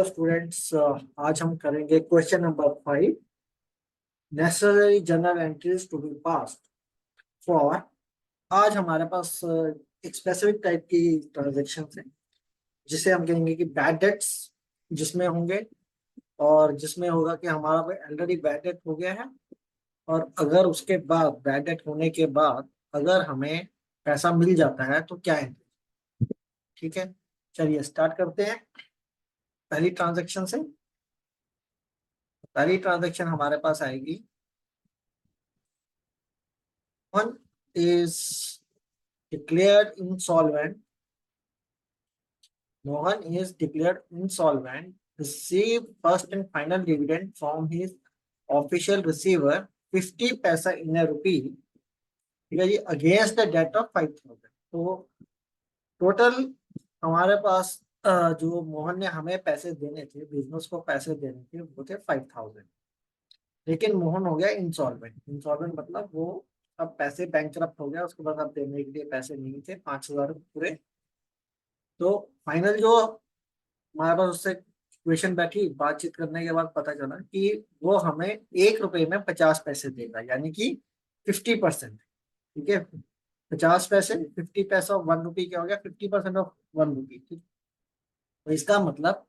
Students, आज हम करेंगे question number 5। Necessary journal entries to be passed for. आज हमारे पास एक स्पेसिफिक टाइप की ट्रांजेक्शन है जिसे हम कहेंगे कि बैड डेट्स जिसमें होंगे, और जिसमें होगा कि हमारा कोई ऑलरेडी बैड डेट हो गया है, और अगर उसके बाद बैड डेट होने के बाद अगर हमें पैसा मिल जाता है तो क्या है। ठीक है, चलिए स्टार्ट करते हैं पहली ट्रांजेक्शन से। पहली ट्रांजेक्शन हमारे पास आएगी। One is declared insolvent. Mohan is declared insolvent, received first and final dividend from his official receiver 50 पैसा in a rupee, ठीक है जी, अगेंस्ट द डेट ऑफ 5,000। तो टोटल हमारे पास जो मोहन ने हमें पैसे देने थे, बिजनेस को पैसे देने थे, वो थे 5,000। लेकिन मोहन हो गया इंसॉल्वेंट। इंसॉल्वेंट मतलब वो अब पैसे बैंकरप्ट हो गया, उसके बाद अब देने के लिए पैसे नहीं थे 5,000 पूरे। तो फाइनल जो हमारे पास उससे क्वेश्चन बैठी, बातचीत करने के बाद पता चला कि वो हमें 1 रुपए में 50 पैसे देगा, यानी कि 50%। ठीक है, 50 पैसे, 50 पैसा ऑफ 1 रुपी क्या हो गया, 50% ऑफ 1 रुपी। ठीक, तो इसका मतलब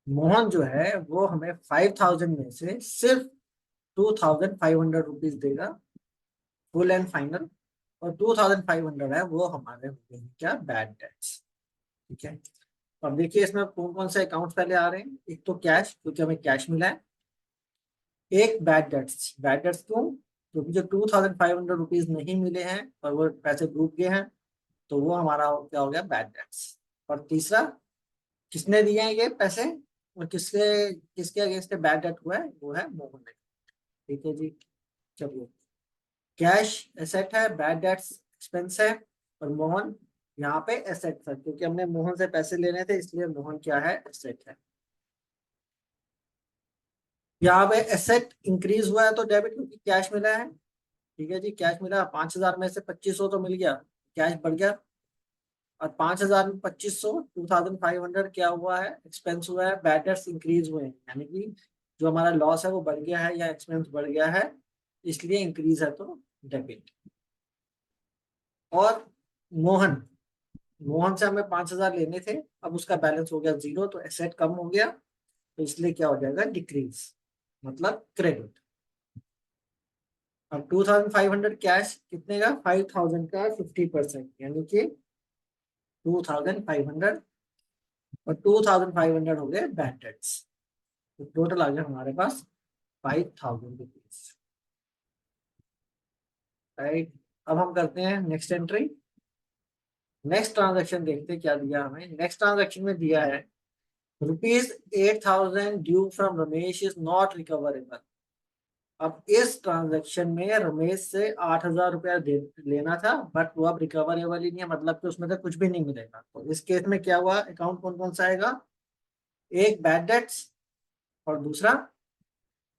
मोहन जो है वो हमें 5,000 में से सिर्फ 2,500 रुपीज देगा, फुल एंड फाइनल। और 2,500 है वो हमारे हो गए हैं क्या, बैड डेट्स। ठीक है, तो अब देखिए इसमें कौन कौन से अकाउंट पहले आ रहे हैं। एक तो कैश, क्योंकि हमें कैश मिला है। एक बैड डेट्स। बैड डेट्स क्यों, क्योंकि जो 2,500 रुपीज नहीं मिले हैं और वो पैसे डूब गए हैं, तो वो हमारा क्या हो गया, बैड डेट्स। और तीसरा, किसने दिए हैं ये पैसे और किसके किसके अगेंस्ट बैड डेट हुआ है, वो है मोहन ने। ठीक है जी, चलिए। कैश एसेट है, बैड डेट्स एक्सपेंस है, और मोहन यहाँ पे एसेट था, क्योंकि हमने मोहन से पैसे लेने थे, इसलिए मोहन क्या है, एसेट है। यहाँ पे एसेट इंक्रीज हुआ है तो डेबिट, क्योंकि कैश मिला है। ठीक है जी, कैश मिला, 5,000 में से 2,500 तो मिल गया, कैश बढ़ गया। और 5,000 में 2,500, 2,500 क्या हुआ है, एक्सपेंस हुआ है, बैड डेट्स इंक्रीज हुए हैं, यानी कि जो हमारा लॉस है वो बढ़ गया है या एक्सपेंस बढ़ गया है, इसलिए इंक्रीज है तो डेबिट। और मोहन मोहन से हमें 5,000 लेने थे, अब उसका बैलेंस हो गया 0, तो एसेट कम हो गया, तो इसलिए क्या हो जाएगा, डिक्रीज, मतलब क्रेडिट। अब 2,500 कैश कितने का, 5,000 का 50%, यानी कि 2,500, और 2,500 हो गए बैड डेट्स। तो टोटल आ गया हमारे पास 5,000 रुपीज। राइट, अब हम करते हैं नेक्स्ट एंट्री। नेक्स्ट ट्रांजेक्शन देखते हैं क्या दिया हमें। नेक्स्ट ट्रांजेक्शन में दिया है ₹8,000 due from Ramesh is not recoverable. अब इस ट्रांजैक्शन में रमेश से 8,000 रुपया लेना था, बट वो अब रिकवरेबल ही नहीं है, मतलब कि उसमें से कुछ भी नहीं मिलेगा। तो इस केस में क्या हुआ, अकाउंट कौन कौन सा आएगा, एक बैड डेट्स और दूसरा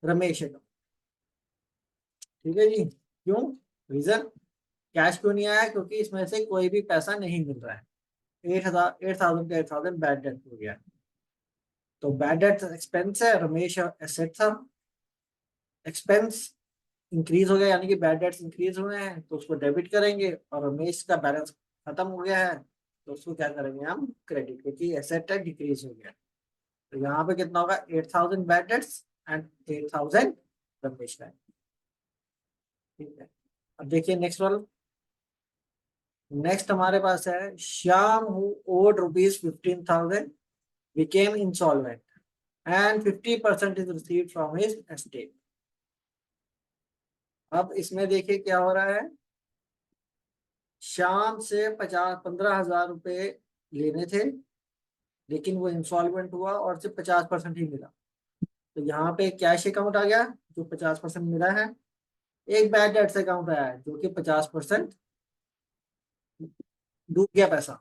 रमेश अकाउंट। ठीक है जी, क्यों, रीजन, कैश क्यों नहीं आया, क्योंकि इसमें से कोई भी पैसा नहीं मिल रहा है। 8,000 का 8,000 बैड डेट हो गया। तो बैड डेट एक्सपेंस है, रमेश एसेट था। एक्सपेंस इंक्रीज हो गया, यानी कि बैड डेट्स इंक्रीज हुए हैं, तो उसको डेबिट करेंगे। और रमेश का बैलेंस खत्म हो गया है, तो उसको क्या करेंगे हम, क्रेडिट, क्योंकि एसेट है, डिक्रीज हो गया। तो यहाँ पे कितना होगा, 8,000 बैड डेट्स एंड 8,000 रमेश का। ठीक है, अब देखिए नेक्स्ट वाला। नेक्स्ट हमारे पास है Shyam who owed ₹15,000 became insolvent and 50% is received from his estate। अब इसमें देखिए क्या हो रहा है, श्याम से 15,000 रुपए लेने थे, लेकिन वो इंसॉल्वेंट हुआ और सिर्फ 50% ही मिला। तो यहाँ पे कैश अकाउंट आ गया जो 50% मिला है, एक बैड डेट्स अकाउंट आया है जो कि 50% डूब गया पैसा,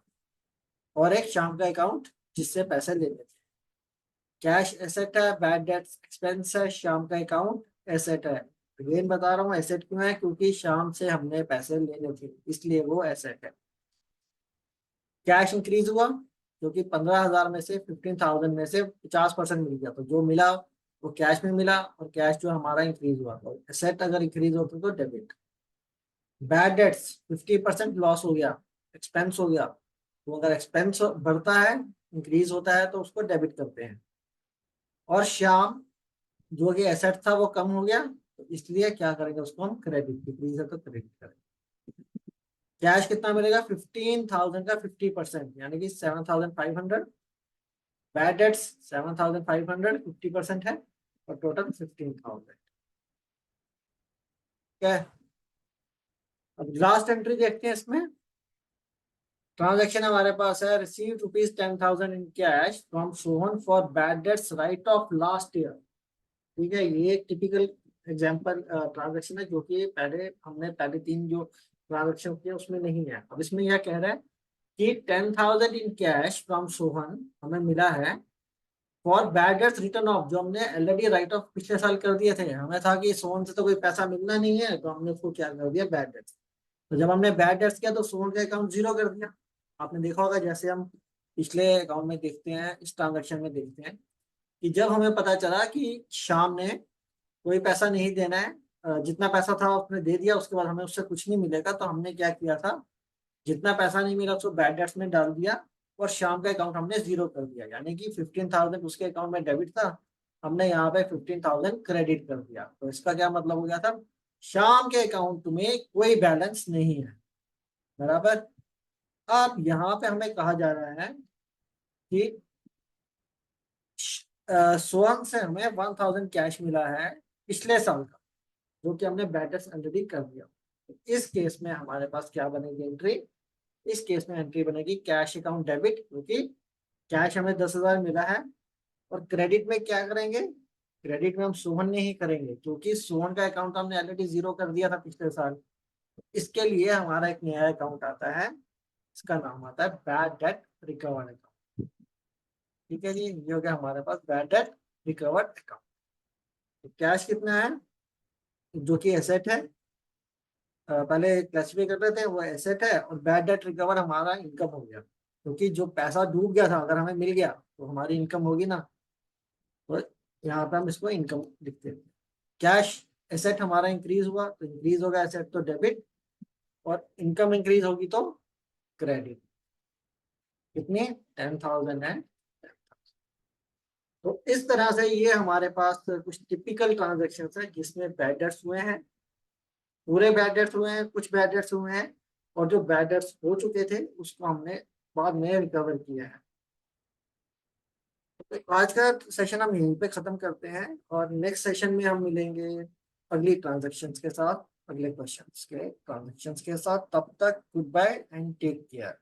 और एक श्याम का अकाउंट जिससे पैसे लेने थे। कैश एसेट है, बैड डेट्स एक्सपेंस है, श्याम का अकाउंट एसेट है। अगेन बता रहा हूँ एसेट क्यों है, क्योंकि श्याम से हमने पैसे लेने थे, इसलिए वो एसेट है। कैश इंक्रीज हुआ, क्योंकि 15,000 में से 15,000 में से 50% मिल गया, तो जो मिला वो कैश में मिला, और कैश जो हमारा इंक्रीज हुआ, तो एसेट अगर इंक्रीज होता तो डेबिट। बैड डेट्स 50% लॉस हो गया, एक्सपेंस हो गया, तो अगर एक्सपेंस बढ़ता है, इंक्रीज होता है, तो उसको डेबिट करते हैं। और श्याम जो कि एसेट था वो कम हो गया, तो इसलिए क्या करेंगे, उसको हम क्रेडिट, डिक्रीज है तो क्रेडिट करेंगे। कैश कितना मिलेगा, 15,000 का 50%, यानी कि 7,500। बैड डेट्स 7,500, 50% है, और टोटल 15,000। क्या है? अब लास्ट एंट्री देखते हैं इसमें। ट्रांजैक्शन हमारे पास है, receive ₹10,000 in cash from Sohan for bad debts right of last year. ठीक है, ये एक टिपिकल एग्जांपल ट्रांजैक्शन है, जो कि हमने पहले 3 जो ट्रांजैक्शन किए उसमें नहीं है। अब इसमें यह कह रहा है कि 10,000 इन कैश फ्रॉम सोहन हमें मिला है for bad debts return of, जो हमने ऑलरेडी राइट ऑफ पिछले साल कर दिए थे। हमें था कि सोहन से तो कोई पैसा मिलना नहीं है, तो हमने उसको क्या कर दिया, बैड डेट्स। तो जब हमने बैड डेट्स किया तो सोहन का अकाउंट जीरो कर दिया। आपने देखा होगा, जैसे हम पिछले अकाउंट में देखते हैं, इस ट्रांजेक्शन में देखते हैं कि जब हमें पता चला कि शाम ने कोई पैसा नहीं देना है, जितना पैसा था उसने दे दिया, उसके बाद हमें उससे कुछ नहीं मिलेगा, तो हमने क्या किया था, जितना पैसा नहीं मिला उसको बैड डेट्स में डाल दिया, और शाम का अकाउंट हमने जीरो कर दिया, यानी कि 15,000 उसके अकाउंट में डेबिट था, हमने यहाँ पे 15,000 क्रेडिट कर दिया। तो इसका क्या मतलब हो गया था, शाम के अकाउंट में कोई बैलेंस नहीं है। बराबर। अब यहाँ पे हमें कहा जा रहा है कि सोहन से हमें 1,000 कैश मिला है पिछले साल का, जो कि हमने बैड डेट्स ऑलरेडी कर दिया। तो इस केस में हमारे पास क्या बनेगी एंट्री, इस केस में एंट्री बनेगी कैश अकाउंट डेबिट, क्योंकि कैश हमें 10,000 मिला है। और क्रेडिट में क्या करेंगे, क्रेडिट में हम सोहन नहीं करेंगे, क्योंकि सोहन का अकाउंट हमने ऑलरेडी जीरो कर दिया था पिछले साल। इसके लिए हमारा एक नया अकाउंट आता है, इसका नाम आता है बैड डेट रिकवर्ड अकाउंट। ठीक है जी, ये हो गया हमारे पास बैड डेट रिकवर्ड अकाउंट। तो कैश कितना है, जो कि एसेट है, पहले क्लासिफाई कर रहे थे वो एसेट है, और बैड डेट रिकवर हमारा इनकम हो गया, क्योंकि जो पैसा डूब गया था अगर हमें मिल गया तो हमारी इनकम होगी ना। तो यहाँ पे हम इसको इनकम लिखते हैं। कैश एसेट हमारा इंक्रीज हुआ, तो इंक्रीज होगा एसेट तो डेबिट, और इनकम इंक्रीज होगी तो क्रेडिट। कितनी, 10,000 है। तो इस तरह से ये हमारे पास कुछ टिपिकल ट्रांजेक्शन है जिसमें बैड डेट्स हुए हैं, पूरे बैड डेट्स हुए हैं, कुछ बैड डेट्स हुए हैं, और जो बैड डेट्स हो चुके थे उसको हमने बाद में रिकवर किया है। तो आज का सेशन हम यहीं पे खत्म करते हैं, और नेक्स्ट सेशन में हम मिलेंगे अगली ट्रांजेक्शन्स के साथ, अगले क्वेश्चंस के ट्रांजेक्शन्स के साथ। तब तक goodbye and take care.